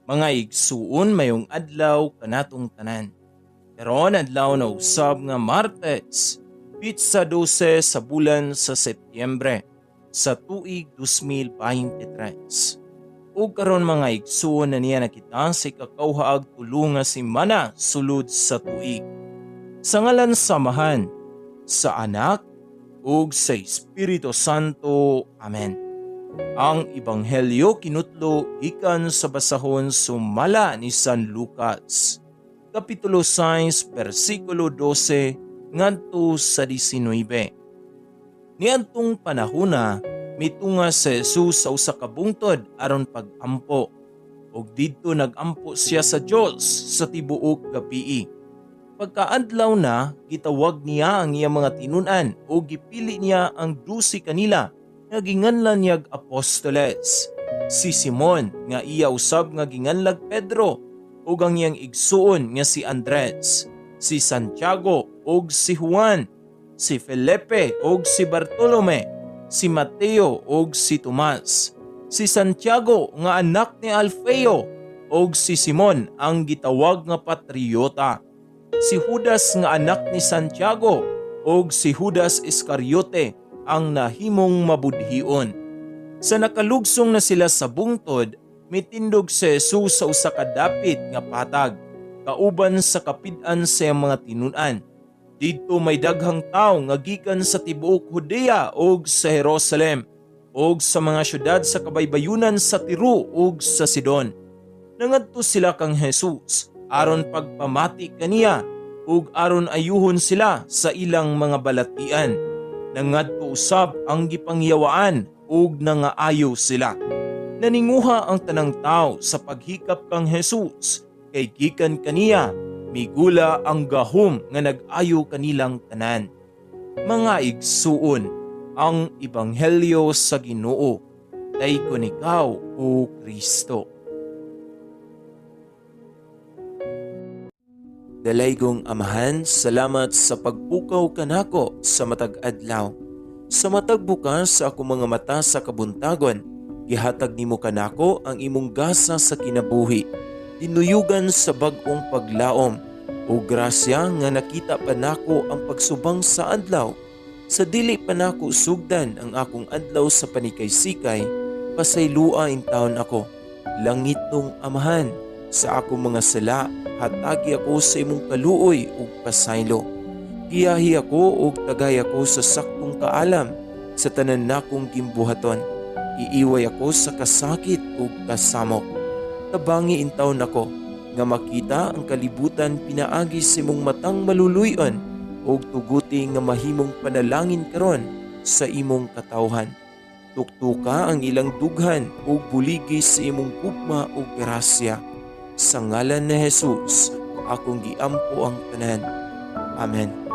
Mga igsuon mayong adlaw kanatong tanan. Karon adlaw na usab nga Martes, pitsa 12 sa bulan sa Setyembre sa tuig 2023. Ug karon mga igsuon na niya nakita sa ikakauhaag tulo nga semana sulod sa tuig. Sa ngalan samahan, sa Anak, ug sa Espiritu Santo. Amen. Ang Ebanghelyo kinutlo ikan sa basahon sumala ni San Lucas, Kapitulo 6, versikulo 12 ngadto sa 19. Niadtong panahona, mitunga si Jesus sa usa ka bungtod aron pag-ampo, ug didto nag-ampo siya sa Dios sa tibuok gabii. Pagkaadlaw na, gitawag niya ang iyang mga tinun-an o gipili niya ang 12 kanila nga ginganlan niyag apostoles. Si Simon nga iya usab nga ginganlag Pedro ug ang iyang igsuon nga si Andres, si Santiago ug si Juan, si Felipe ug si Bartolome, si Mateo ug si Tomas, si Santiago nga anak ni Alfeo ug si Simon ang gitawag nga Patriota, si Judas nga anak ni Santiago ug si Judas Iscariote ang nahimong mabudhion. Sa nakalugsong na sila sa bungtod, mitindog si Jesus sa usa ka dapit nga patag, kauban sa kapid-an sa mga tinun-an. Didto may daghang tawo nga gikan sa tibuok Judea ug sa Jerusalem ug sa mga syudad sa kabaybayunan sa Tiro ug sa Sidon. Nangadto sila kang Jesus aron pagpamati kaniya ug aron ayuhon sila sa ilang mga balatian. Nangadto usab ang gipangyawaan ug nangaayo sila. Naninguha ang tanang tao sa paghikap kang Jesus kay gikan kaniya migula ang gahom nga nag-ayo kanilang tanan. Mga igsuon, ang Ebanghelyo sa Ginoo. Daykon ikaw, O Kristo. Dalaygong Amahan, salamat sa pagpukaw kanako sa matag adlaw. Sa matag bukas sa akong mga mata sa kabuntagon, gihatag nimo kanako ang imong gasa sa kinabuhi. Tinuyugan sa bag-ong paglaom o grasya nga nakita pa nako ang pagsubang sa adlaw. Sa dili pa nako sugdan ang akong adlaw sa panikay-sikay, pasaylua in taon ako. Langitong Amahan, sa akong mga sala, hatagi ako sa imong kaluoy ug pasaylo. Giyahi ako ug tagay ako sa saktong kaalam sa tanan nakong gimbuhaton. Iiway ako sa kasakit ug kasamok. Tabangi intaw nako nga makita ang kalibutan pinaagi sa imong matang maluluyon ug tuguti nga mahimong panalangin karon sa imong katawhan. Tuktuka ang ilang dughan ug buligi sa imong gugma ug grasya. Sa ngalan ni Jesus, akong giampo ang tanan. Amen.